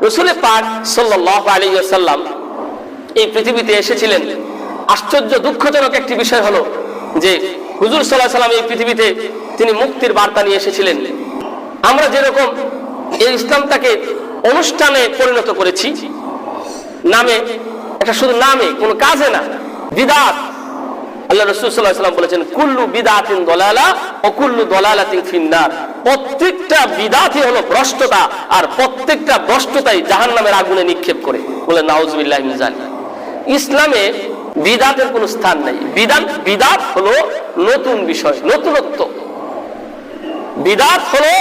রাসূল পাক সাল্লাল্লাহু আলাইহি ওয়াসাল্লাম এই পৃথিবীতে এসেছিলেন। আশ্চর্য দুঃখজনক একটি বিষয় হলো যে হুজুর সাল্লাল্লাহু আলাইহি ওয়াসাল্লাম এই পৃথিবীতে তিনি মুক্তির বার্তা নিয়ে এসেছিলেন। আমরা যেরকম এই ইসলামটাকে অনুষ্ঠানে পরিণত করেছি, নামে, এটা শুধু নামে, কোনো কাজে না, বিদআত। আল্লাহ রাসূল সাল্লাল্লাহু আলাইহি ওয়াসাল্লাম বলেছেন কুল্লু বিদআতিন দালালা ওয়া কুল্লু দালালাতিন ফিন্নার। প্রত্যেকটা বিদআতই হলো ভ্রষ্টতা, আর প্রত্যেকটা ভ্রষ্টতাই জাহান্নামের আগুনে নিক্ষেপ করে। বলে নাউযুবিল্লাহি মিন যালিক। ইসলামে বিদআতের কোনো স্থান নাই। বিদআত হলো নতুন বিষয়, নতুনত্ব। বিদআত হলো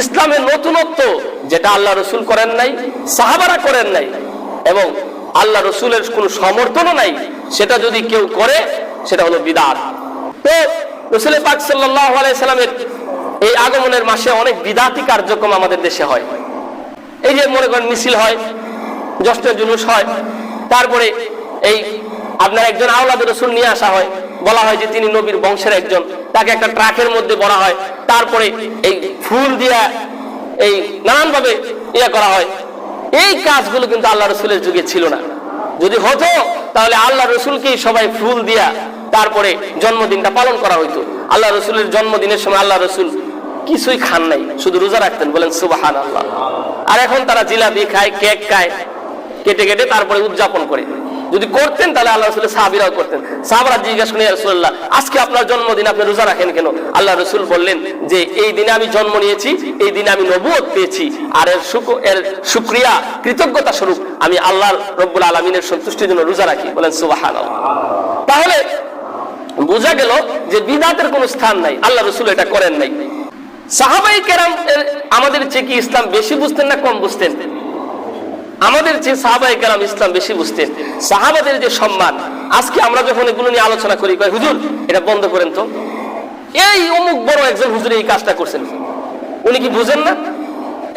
ইসলামের নতুনত্ব, যেটা আল্লাহ রাসূল করেন নাই, সাহাবারা করেন নাই, এবং আল্লাহ রাসূলের কোনো সমর্থনও নাই। সেটা যদি কেউ করে সেটা হলো বিদআত। তো রাসূল পাক সাল্লাল্লাহু আলাইহি সাল্লামের এই আগমনের মাসে অনেক বিদআতি কার্যক্রম আমাদের দেশে হয়। এই যে মনে করেন মিছিল হয়, জশ্নের জুলুস হয়, তারপরে এই আপনার একজন আওলাদে রাসূল নিয়ে আসা হয়, বলা হয় যে তিনি নবীর বংশের একজন, তাকে একটা ট্রাকের মধ্যে ভরা হয়, তারপরে এই ফুল দিয়া এই নানানভাবে করা হয়। এই কাজগুলো কিন্তু আল্লাহ রাসূলের যুগে ছিল না। যদি হতো তাহলে আল্লাহ রাসূলকেই সবাই ফুল দিয়া তারপরে জন্মদিনটা পালন করা হইতো। আল্লাহ রাসূলের জন্মদিনের সময় আল্লাহ রাসূল কিছুই খান নাই, শুধু রোজা রাখতেন। বলেন সুবহানাল্লাহ। আর এখন তারা জিলাপি খায়, কেক খায়, কেটে কেটে তারপরে উদযাপন করে। যদি করতেন তাহলে আল্লাহ রাসূলের সাহাবীরাও করতেন। সাহাবারা জিজ্ঞাসা করেন, ইয়া রাসূলুল্লাহ, আজকে আপনার জন্মদিন, আপনি রোজা রাখেন কেন? আল্লাহ রাসূল বললেন যে এই দিনে আমি জন্ম নিয়েছি, এই দিনে আমি নবুয়ত পেয়েছি, আর এর শুকরিয়া, কৃতজ্ঞতা স্বরূপ আমি আল্লাহ রব্বুল আলামিনের সন্তুষ্টির জন্য রোজা রাখি। বলেন সুবহানাল্লাহ। তাহলে বোঝা গেল যে বিদআতের কোনো স্থান নাই, আল্লাহ রাসূল এটা করেন নাই। সাহাবায়ে কেরাম আমাদের চেয়ে কি ইসলাম বেশি বুঝতেন না কম বুঝতেন? আমাদের যে সাহাবায়ে কেরাম ইসলাম বেশি বুঝতেন। সাহাবাদের যে সম্মান, আজকে আমরা যখন এগুলো নিয়ে আলোচনা করি, কয় হুজুর এটা বন্ধ করেন তো, এই অমুক বড় একজন হুজুর এই কাজটা করছেন, উনি কি বুঝেন না?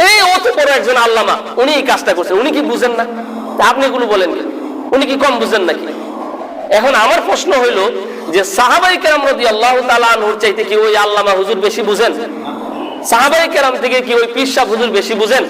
এই অত বড় একজন আল্লামা, উনি এই কাজটা করছেন, উনি কি বুঝেন না? আপনি এগুলো বলেন, উনি কি কম বুঝেন নাকি? এখন আমার প্রশ্ন হইল যে সাহাবায়ে কেরাম রাদিয়াল্লাহু তাআলা আনহুর চাইতে কি ওই আল্লামা হুজুর বেশি বুঝেন? সাহাবায়ে কেরাম থেকে কি ওই পীর সাহেব হুজুর বেশি বুঝেন?